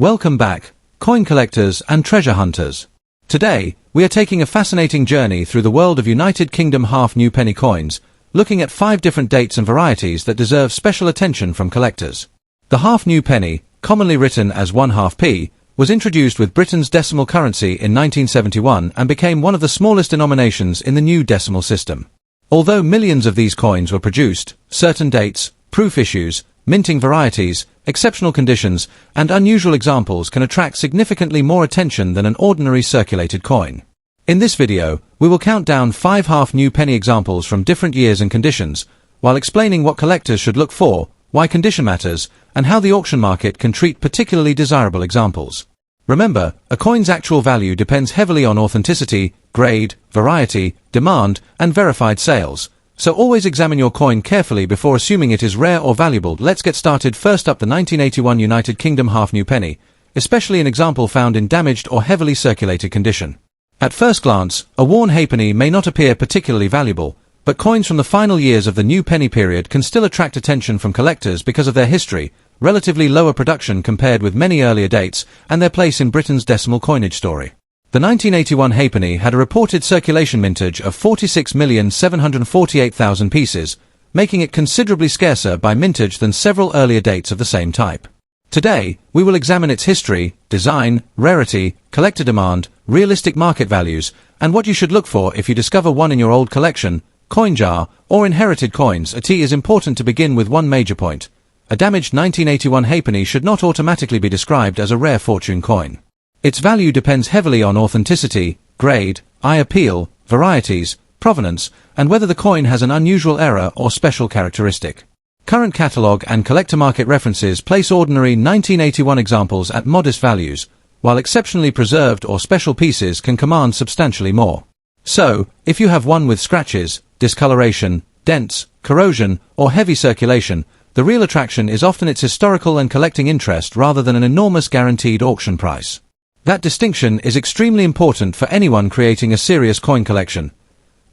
Welcome back, coin collectors and treasure hunters. Today, we are taking a fascinating journey through the world of United Kingdom half new penny coins, looking at 5 different dates and varieties that deserve special attention from collectors. The half new penny, commonly written as 1/2 p, was introduced with Britain's decimal currency in 1971 and became one of the smallest denominations in the new decimal system. Although millions of these coins were produced, certain dates, proof issues, minting varieties, exceptional conditions, and unusual examples can attract significantly more attention than an ordinary circulated coin. In this video, we will count down 5 half new penny examples from different years and conditions, while explaining what collectors should look for, why condition matters, and how the auction market can treat particularly desirable examples. Remember, a coin's actual value depends heavily on authenticity, grade, variety, demand, and verified sales. So always examine your coin carefully before assuming it is rare or valuable. Let's get started. First up, the 1981 United Kingdom half new penny, especially an example found in damaged or heavily circulated condition. At first glance, a worn halfpenny may not appear particularly valuable, but coins from the final years of the new penny period can still attract attention from collectors because of their history, relatively lower production compared with many earlier dates, and their place in Britain's decimal coinage story. The 1981 halfpenny had a reported circulation mintage of 46,748,000 pieces, making it considerably scarcer by mintage than several earlier dates of the same type. Today, we will examine its history, design, rarity, collector demand, realistic market values, and what you should look for if you discover one in your old collection, coin jar, or inherited coins. It is important to begin with one major point. A damaged 1981 halfpenny should not automatically be described as a rare fortune coin. Its value depends heavily on authenticity, grade, eye appeal, varieties, provenance, and whether the coin has an unusual error or special characteristic. Current catalogue and collector market references place ordinary 1981 examples at modest values, while exceptionally preserved or special pieces can command substantially more. So, if you have one with scratches, discoloration, dents, corrosion, or heavy circulation, the real attraction is often its historical and collecting interest rather than an enormous guaranteed auction price. That distinction is extremely important for anyone creating a serious coin collection.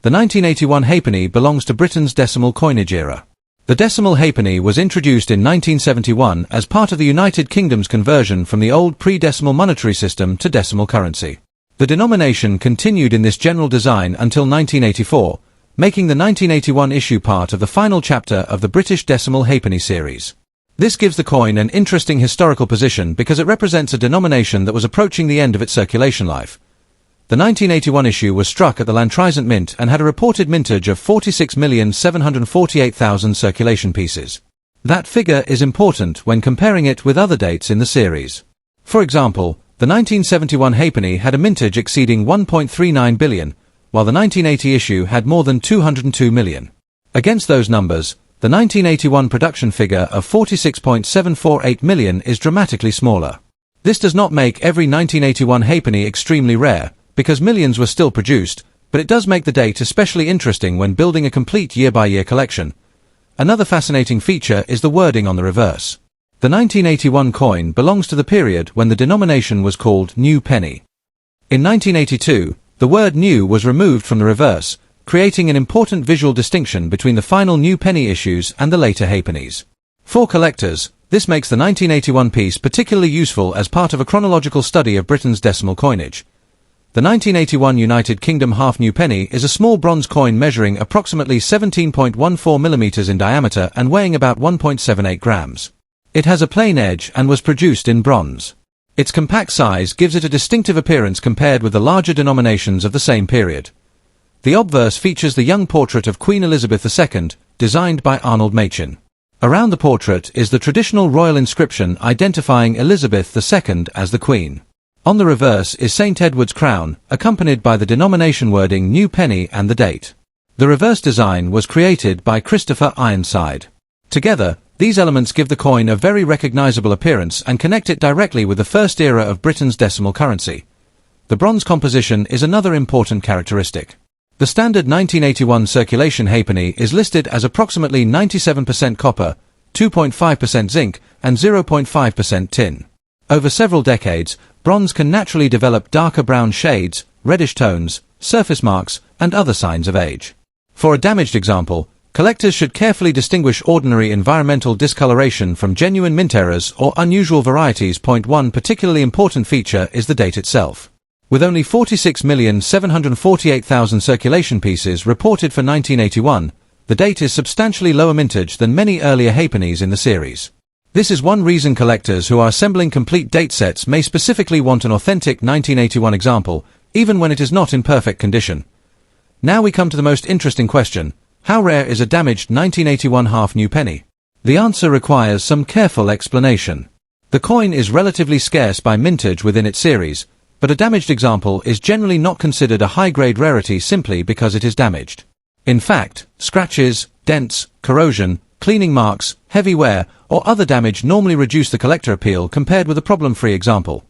The 1981 halfpenny belongs to Britain's decimal coinage era. The decimal halfpenny was introduced in 1971 as part of the United Kingdom's conversion from the old pre-decimal monetary system to decimal currency. The denomination continued in this general design until 1984, making the 1981 issue part of the final chapter of the British decimal halfpenny series. This gives the coin an interesting historical position because it represents a denomination that was approaching the end of its circulation life. The 1981 issue was struck at the Lantraisant Mint and had a reported mintage of 46,748,000 circulation pieces. That figure is important when comparing it with other dates in the series. For example, the 1971 halfpenny had a mintage exceeding 1.39 billion, while the 1980 issue had more than 202 million. Against those numbers, the 1981 production figure of 46.748 million is dramatically smaller. This does not make every 1981 halfpenny extremely rare, because millions were still produced, but it does make the date especially interesting when building a complete year-by-year collection. Another fascinating feature is the wording on the reverse. The 1981 coin belongs to the period when the denomination was called new penny. In 1982, the word new was removed from the reverse, creating an important visual distinction between the final new penny issues and the later halfpennies. For collectors, this makes the 1981 piece particularly useful as part of a chronological study of Britain's decimal coinage. The 1981 United Kingdom half new penny is a small bronze coin measuring approximately 17.14 millimeters in diameter and weighing about 1.78 grams. It has a plain edge and was produced in bronze. Its compact size gives it a distinctive appearance compared with the larger denominations of the same period. The obverse features the young portrait of Queen Elizabeth II, designed by Arnold Machin. Around the portrait is the traditional royal inscription identifying Elizabeth II as the Queen. On the reverse is St. Edward's crown, accompanied by the denomination wording New Penny and the date. The reverse design was created by Christopher Ironside. Together, these elements give the coin a very recognizable appearance and connect it directly with the first era of Britain's decimal currency. The bronze composition is another important characteristic. The standard 1981 circulation halfpenny is listed as approximately 97% copper, 2.5% zinc, and 0.5% tin. Over several decades, bronze can naturally develop darker brown shades, reddish tones, surface marks, and other signs of age. For a damaged example, collectors should carefully distinguish ordinary environmental discoloration from genuine mint errors or unusual varieties. One particularly important feature is the date itself. With only 46,748,000 circulation pieces reported for 1981, the date is substantially lower mintage than many earlier halfpennies in the series. This is one reason collectors who are assembling complete date sets may specifically want an authentic 1981 example, even when it is not in perfect condition. Now we come to the most interesting question: how rare is a damaged 1981 half new penny? The answer requires some careful explanation. The coin is relatively scarce by mintage within its series, but a damaged example is generally not considered a high-grade rarity simply because it is damaged. In fact, scratches, dents, corrosion, cleaning marks, heavy wear, or other damage normally reduce the collector appeal compared with a problem-free example.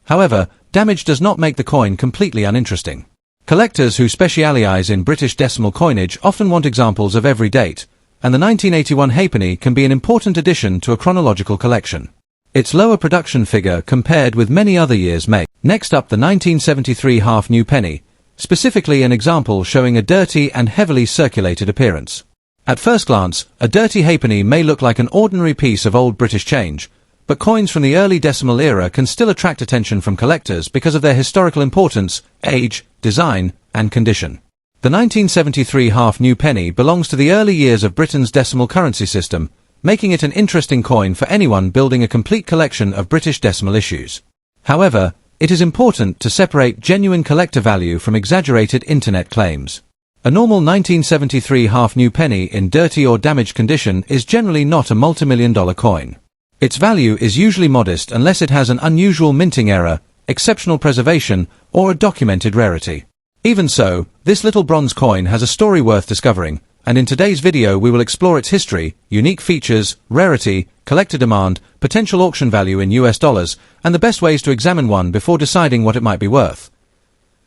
However, damage does not make the coin completely uninteresting. Collectors who specialize in British decimal coinage often want examples of every date, and the 1981 halfpenny can be an important addition to a chronological collection. Its lower production figure compared with many other years may. Next up, the 1973 half new penny, specifically an example showing a dirty and heavily circulated appearance. At first glance, a dirty halfpenny may look like an ordinary piece of old British change, but coins from the early decimal era can still attract attention from collectors because of their historical importance, age, design, and condition. The 1973 half new penny belongs to the early years of Britain's decimal currency system, making it an interesting coin for anyone building a complete collection of British decimal issues. However, it is important to separate genuine collector value from exaggerated internet claims. A normal 1973 half new penny in dirty or damaged condition is generally not a multi-million-dollar coin. Its value is usually modest unless it has an unusual minting error, exceptional preservation, or a documented rarity. Even so, this little bronze coin has a story worth discovering, and in today's video we will explore its history, unique features, rarity, collector demand, potential auction value in US dollars, and the best ways to examine one before deciding what it might be worth.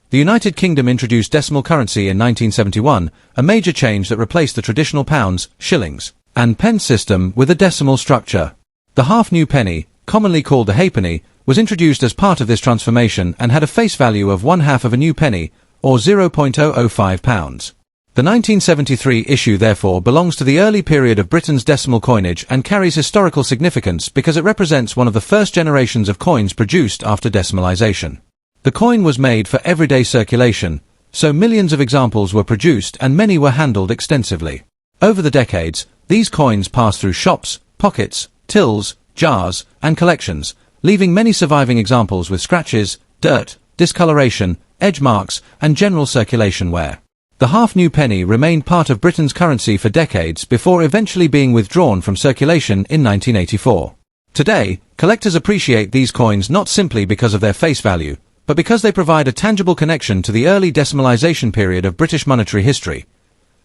The United Kingdom introduced decimal currency in 1971, a major change that replaced the traditional pounds, shillings, and pence system with a decimal structure. The half new penny, commonly called the halfpenny, was introduced as part of this transformation and had a face value of 1/2 of a new penny, or 0.005 pounds. The 1973 issue therefore belongs to the early period of Britain's decimal coinage and carries historical significance because it represents one of the first generations of coins produced after decimalization. The coin was made for everyday circulation, so millions of examples were produced and many were handled extensively. Over the decades, these coins passed through shops, pockets, tills, jars, and collections, leaving many surviving examples with scratches, dirt, discoloration, edge marks, and general circulation wear. The half new penny remained part of Britain's currency for decades before eventually being withdrawn from circulation in 1984. Today, collectors appreciate these coins not simply because of their face value, but because they provide a tangible connection to the early decimalization period of British monetary history.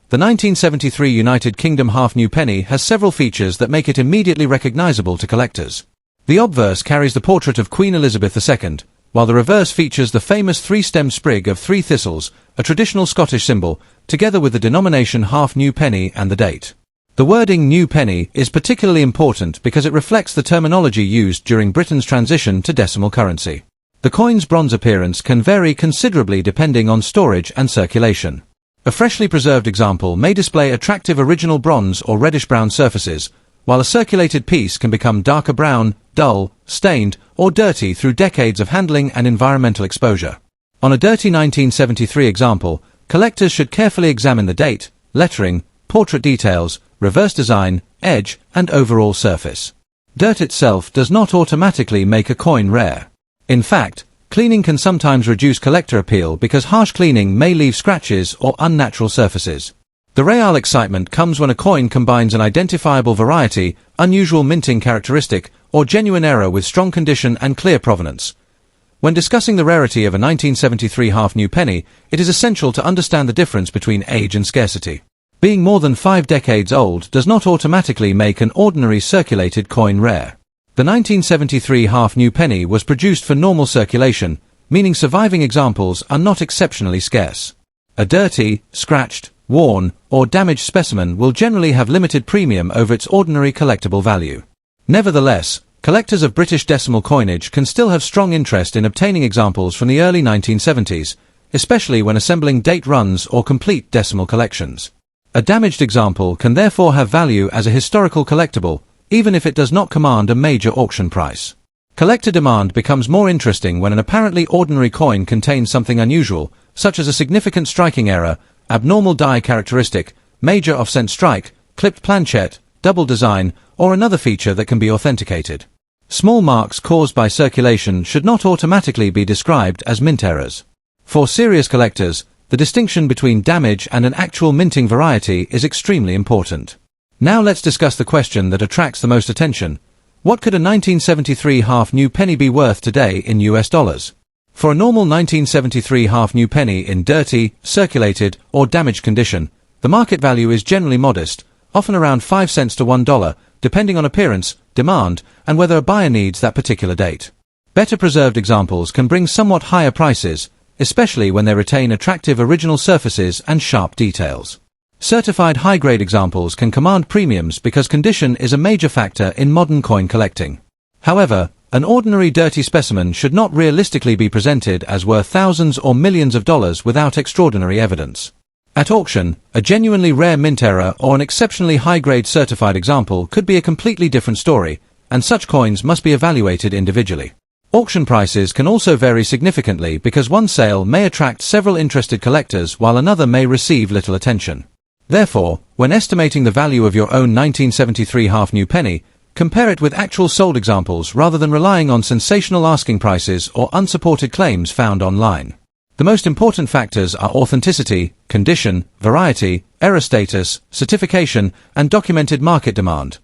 The 1973 United Kingdom half new penny has several features that make it immediately recognizable to collectors. The obverse carries the portrait of Queen Elizabeth II, while the reverse features the famous three-stemmed sprig of three thistles, a traditional Scottish symbol, together with the denomination half new penny and the date. The wording new penny is particularly important because it reflects the terminology used during Britain's transition to decimal currency. The coin's bronze appearance can vary considerably depending on storage and circulation. A freshly preserved example may display attractive original bronze or reddish-brown surfaces, while a circulated piece can become darker brown, dull, stained, or dirty through decades of handling and environmental exposure. On a dirty 1973 example, collectors should carefully examine the date, lettering, portrait details, reverse design, edge, and overall surface. Dirt itself does not automatically make a coin rare. In fact, cleaning can sometimes reduce collector appeal because harsh cleaning may leave scratches or unnatural surfaces. The real excitement comes when a coin combines an identifiable variety, unusual minting characteristic, or genuine error with strong condition and clear provenance. When discussing the rarity of a 1973 half new penny, it is essential to understand the difference between age and scarcity. Being more than 5 decades old does not automatically make an ordinary circulated coin rare. The 1973 half new penny was produced for normal circulation, meaning surviving examples are not exceptionally scarce. A dirty, scratched, worn, or damaged specimen will generally have limited premium over its ordinary collectible value. Nevertheless, collectors of British decimal coinage can still have strong interest in obtaining examples from the early 1970s, especially when assembling date runs or complete decimal collections. A damaged example can therefore have value as a historical collectible, even if it does not command a major auction price. Collector demand becomes more interesting when an apparently ordinary coin contains something unusual, such as a significant striking error, abnormal die characteristic, major offset strike, clipped planchette, double design, or another feature that can be authenticated. Small marks caused by circulation should not automatically be described as mint errors. For serious collectors, the distinction between damage and an actual minting variety is extremely important. Now let's discuss the question that attracts the most attention. What could a 1973 half new penny be worth today in US dollars? For a normal 1973 half new penny in dirty, circulated, or damaged condition, the market value is generally modest, often around 5 cents to $1, depending on appearance, demand, and whether a buyer needs that particular date. Better preserved examples can bring somewhat higher prices, especially when they retain attractive original surfaces and sharp details. Certified high-grade examples can command premiums because condition is a major factor in modern coin collecting. However, an ordinary dirty specimen should not realistically be presented as worth thousands or millions of dollars without extraordinary evidence. At auction, a genuinely rare mint error or an exceptionally high-grade certified example could be a completely different story, and such coins must be evaluated individually. Auction prices can also vary significantly because one sale may attract several interested collectors while another may receive little attention. Therefore, when estimating the value of your own 1973 half new penny, compare it with actual sold examples rather than relying on sensational asking prices or unsupported claims found online. The most important factors are authenticity, condition, variety, error status, certification, and documented market demand.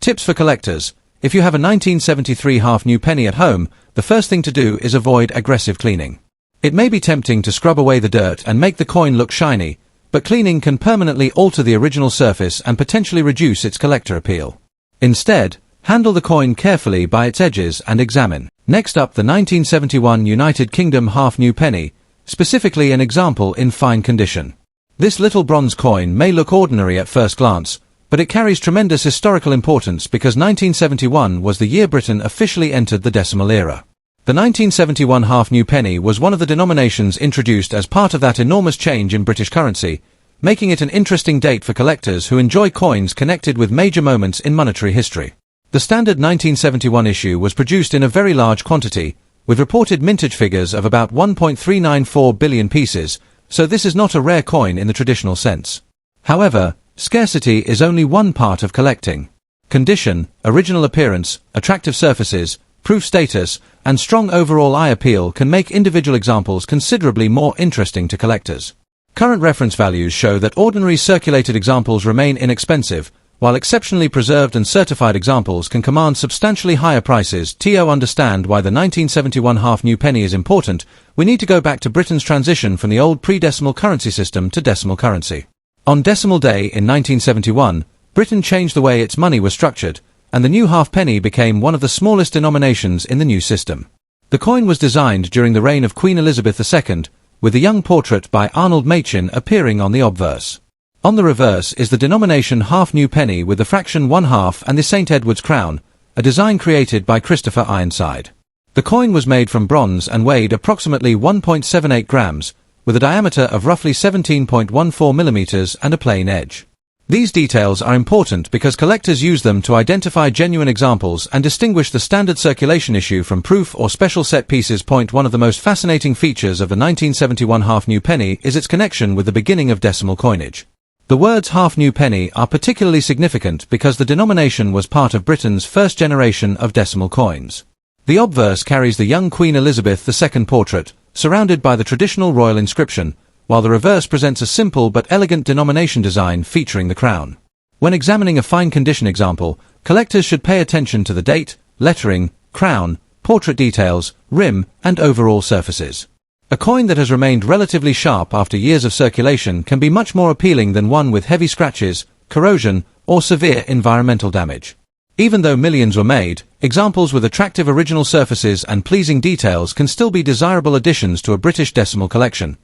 Tips for collectors. If you have a 1973 half new penny at home, the first thing to do is avoid aggressive cleaning. It may be tempting to scrub away the dirt and make the coin look shiny, but cleaning can permanently alter the original surface and potentially reduce its collector appeal. Instead, handle the coin carefully by its edges and examine. Next up, the 1971 United Kingdom half new penny, specifically an example in fine condition. This little bronze coin may look ordinary at first glance, but it carries tremendous historical importance because 1971 was the year Britain officially entered the decimal era. The 1971 half new penny was one of the denominations introduced as part of that enormous change in British currency, making it an interesting date for collectors who enjoy coins connected with major moments in monetary history. The standard 1971 issue was produced in a very large quantity, with reported mintage figures of about 1.394 billion pieces, so this is not a rare coin in the traditional sense. However, scarcity is only one part of collecting. Condition, original appearance, attractive surfaces, proof status, and strong overall eye appeal can make individual examples considerably more interesting to collectors. Current reference values show that ordinary circulated examples remain inexpensive, while exceptionally preserved and certified examples can command substantially higher prices. To understand why the 1971 half new penny is important, we need to go back to Britain's transition from the old pre-decimal currency system to decimal currency. On Decimal Day in 1971, Britain changed the way its money was structured, and the new halfpenny became one of the smallest denominations in the new system. The coin was designed during the reign of Queen Elizabeth II, with a young portrait by Arnold Machin appearing on the obverse. On the reverse is the denomination half new penny with the fraction 1/2 and the St. Edward's crown, a design created by Christopher Ironside. The coin was made from bronze and weighed approximately 1.78 grams, with a diameter of roughly 17.14 millimeters and a plain edge. These details are important because collectors use them to identify genuine examples and distinguish the standard circulation issue from proof or special set pieces. One of the most fascinating features of the 1971 half new penny is its connection with the beginning of decimal coinage. The words half new penny are particularly significant because the denomination was part of Britain's first generation of decimal coins. The obverse carries the young Queen Elizabeth II portrait, surrounded by the traditional royal inscription, while the reverse presents a simple but elegant denomination design featuring the crown. When examining a fine condition example, collectors should pay attention to the date, lettering, crown, portrait details, rim, and overall surfaces. A coin that has remained relatively sharp after years of circulation can be much more appealing than one with heavy scratches, corrosion, or severe environmental damage. Even though millions were made, examples with attractive original surfaces and pleasing details can still be desirable additions to a British decimal collection.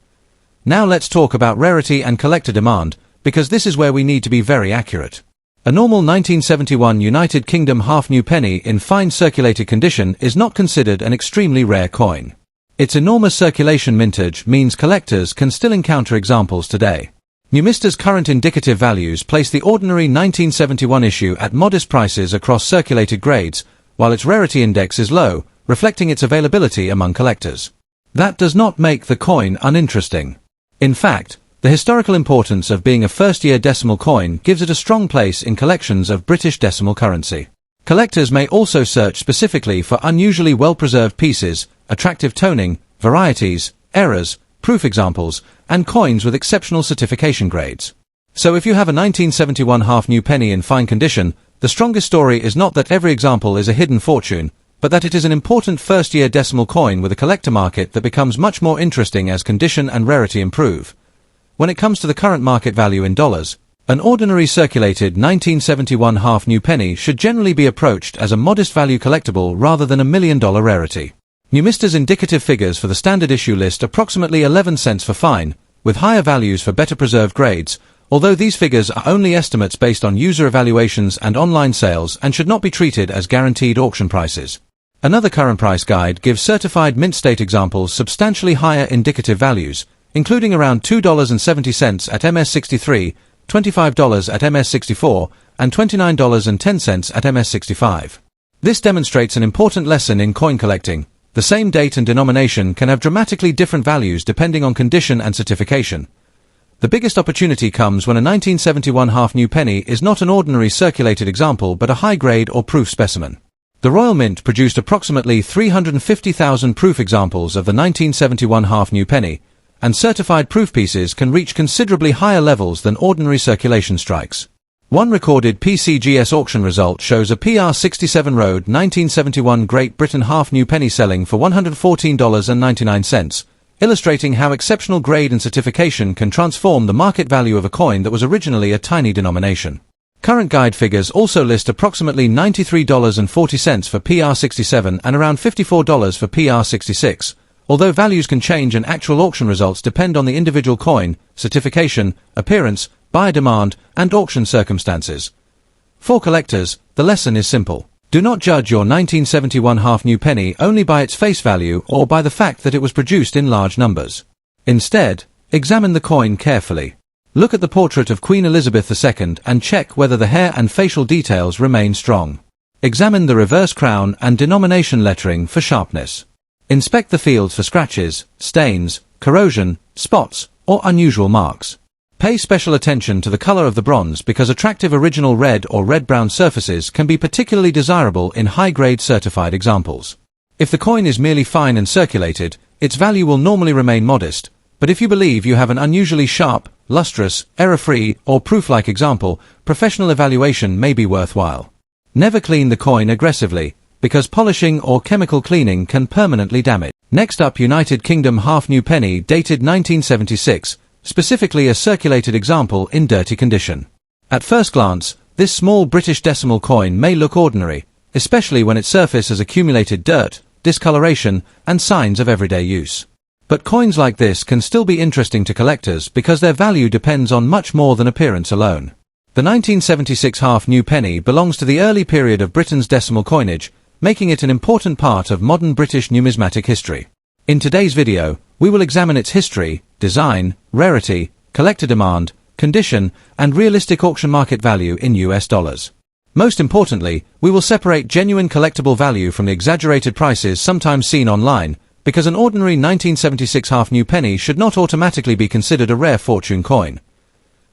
Now let's talk about rarity and collector demand, because this is where we need to be very accurate. A normal 1971 United Kingdom half new penny in fine circulated condition is not considered an extremely rare coin. Its enormous circulation mintage means collectors can still encounter examples today. Numista's current indicative values place the ordinary 1971 issue at modest prices across circulated grades, while its rarity index is low, reflecting its availability among collectors. That does not make the coin uninteresting. In fact, the historical importance of being a first-year decimal coin gives it a strong place in collections of British decimal currency. Collectors may also search specifically for unusually well-preserved pieces, attractive toning, varieties, errors, proof examples, and coins with exceptional certification grades. So if you have a 1971 half new penny in fine condition, the strongest story is not that every example is a hidden fortune, but that it is an important first-year decimal coin with a collector market that becomes much more interesting as condition and rarity improve. When it comes to the current market value in dollars, an ordinary circulated 1971 half new penny should generally be approached as a modest value collectible rather than a $1 million rarity. Numista's indicative figures for the standard issue list approximately 11 cents for fine, with higher values for better preserved grades, although these figures are only estimates based on user evaluations and online sales and should not be treated as guaranteed auction prices. Another current price guide gives certified mint state examples substantially higher indicative values, including around $2.70 at MS63, $25 at MS64, and $29.10 at MS65. This demonstrates an important lesson in coin collecting. The same date and denomination can have dramatically different values depending on condition and certification. The biggest opportunity comes when a 1971 half new penny is not an ordinary circulated example but a high-grade or proof specimen. The Royal Mint produced approximately 350,000 proof examples of the 1971 half new penny, and certified proof pieces can reach considerably higher levels than ordinary circulation strikes. One recorded PCGS auction result shows a PR67 Road 1971 Great Britain half new penny selling for $114.99, illustrating how exceptional grade and certification can transform the market value of a coin that was originally a tiny denomination. Current guide figures also list approximately $93.40 for PR67 and around $54 for PR66. Although values can change and actual auction results depend on the individual coin, certification, appearance, buyer demand, and auction circumstances. For collectors, the lesson is simple. Do not judge your 1971 half new penny only by its face value or by the fact that it was produced in large numbers. Instead, examine the coin carefully. Look at the portrait of Queen Elizabeth II and check whether the hair and facial details remain strong. Examine the reverse crown and denomination lettering for sharpness. Inspect the fields for scratches, stains, corrosion, spots, or unusual marks. Pay special attention to the color of the bronze because attractive original red or red-brown surfaces can be particularly desirable in high-grade certified examples. If the coin is merely fine and circulated, its value will normally remain modest, but if you believe you have an unusually sharp, lustrous, error-free, or proof-like example, professional evaluation may be worthwhile. Never clean the coin aggressively, because polishing or chemical cleaning can permanently damage. Next up, United Kingdom half new penny dated 1976, specifically a circulated example in dirty condition. At first glance, this small British decimal coin may look ordinary, especially when its surface has accumulated dirt, discoloration, and signs of everyday use. But coins like this can still be interesting to collectors because their value depends on much more than appearance alone. The 1976 half new penny belongs to the early period of Britain's decimal coinage, making it an important part of modern British numismatic history. In today's video, we will examine its history, design, rarity, collector demand, condition, and realistic auction market value in US dollars. Most importantly, we will separate genuine collectible value from the exaggerated prices sometimes seen online, because an ordinary 1976 half new penny should not automatically be considered a rare fortune coin.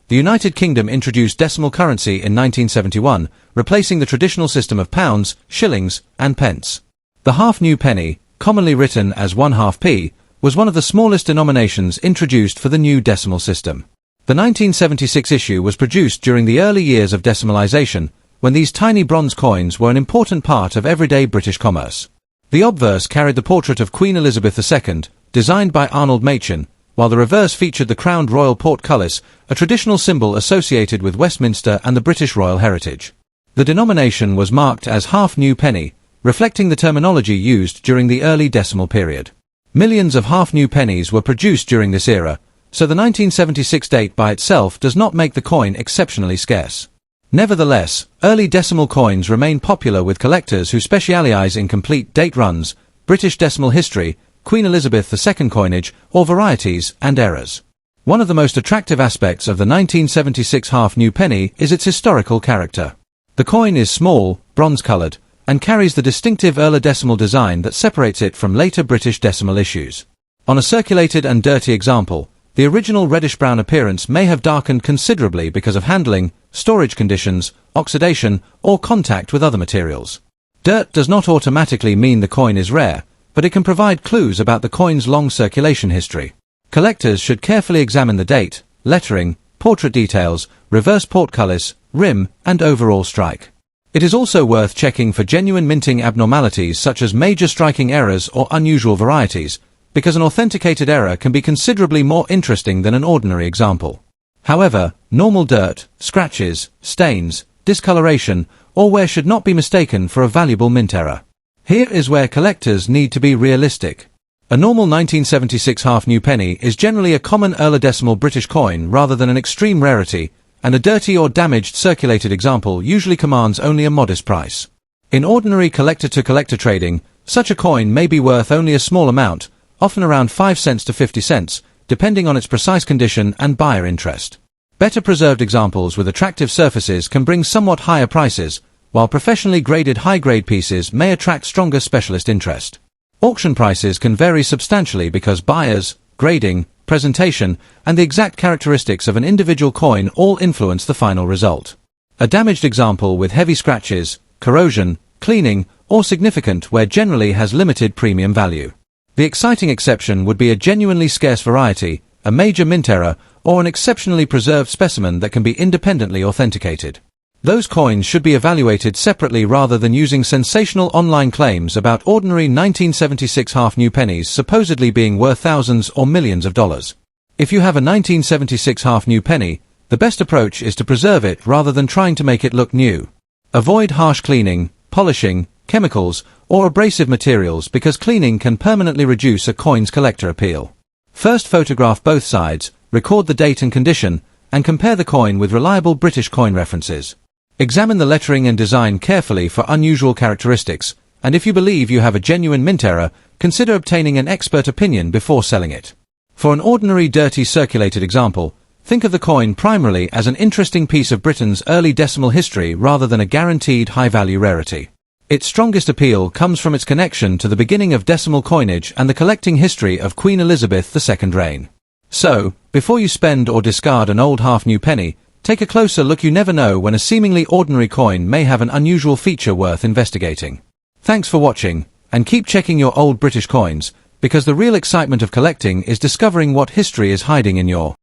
The United Kingdom introduced decimal currency in 1971, replacing the traditional system of pounds, shillings, and pence. The half new penny, commonly written as 1/2p, was one of the smallest denominations introduced for the new decimal system. The 1976 issue was produced during the early years of decimalization, when these tiny bronze coins were an important part of everyday British commerce. The obverse carried the portrait of Queen Elizabeth II, designed by Arnold Machin, while the reverse featured the crowned royal portcullis, a traditional symbol associated with Westminster and the British royal heritage. The denomination was marked as half new penny, reflecting the terminology used during the early decimal period. Millions of half new pennies were produced during this era, so the 1976 date by itself does not make the coin exceptionally scarce. Nevertheless, early decimal coins remain popular with collectors who specialize in complete date runs, British decimal history, Queen Elizabeth II coinage, or varieties and errors. One of the most attractive aspects of the 1976 Half New Penny is its historical character. The coin is small, bronze-colored, and carries the distinctive Early decimal design that separates it from later British decimal issues. On a circulated and dirty example, the original reddish-brown appearance may have darkened considerably because of handling, storage conditions, oxidation, or contact with other materials. Dirt does not automatically mean the coin is rare, but it can provide clues about the coin's long circulation history. Collectors should carefully examine the date, lettering, portrait details, reverse portcullis, rim, and overall strike. It is also worth checking for genuine minting abnormalities such as major striking errors or unusual varieties, because an authenticated error can be considerably more interesting than an ordinary example. However, normal dirt, scratches, stains, discoloration, or wear should not be mistaken for a valuable mint error. Here is where collectors need to be realistic. A normal 1976 Half New Penny is generally a common early decimal British coin rather than an extreme rarity, and a dirty or damaged circulated example usually commands only a modest price. In ordinary collector-to-collector trading, such a coin may be worth only a small amount, often around 5 cents to 50 cents, depending on its precise condition and buyer interest. Better preserved examples with attractive surfaces can bring somewhat higher prices, while professionally graded high-grade pieces may attract stronger specialist interest. Auction prices can vary substantially because buyers, grading, presentation, and the exact characteristics of an individual coin all influence the final result. A damaged example with heavy scratches, corrosion, cleaning, or significant wear generally has limited premium value. The exciting exception would be a genuinely scarce variety, a major mint error, or an exceptionally preserved specimen that can be independently authenticated. Those coins should be evaluated separately rather than using sensational online claims about ordinary 1976 Half New Pennies supposedly being worth thousands or millions of dollars. If you have a 1976 Half New Penny, the best approach is to preserve it rather than trying to make it look new. Avoid harsh cleaning, polishing, chemicals, or abrasive materials because cleaning can permanently reduce a coin's collector appeal. First photograph both sides, record the date and condition, and compare the coin with reliable British coin references. Examine the lettering and design carefully for unusual characteristics, and if you believe you have a genuine mint error, consider obtaining an expert opinion before selling it. For an ordinary dirty circulated example, think of the coin primarily as an interesting piece of Britain's early decimal history rather than a guaranteed high-value rarity. Its strongest appeal comes from its connection to the beginning of decimal coinage and the collecting history of Queen Elizabeth II's reign. So, before you spend or discard an old Half New Penny, take a closer look. You never know when a seemingly ordinary coin may have an unusual feature worth investigating. Thanks for watching, and keep checking your old British coins, because the real excitement of collecting is discovering what history is hiding in your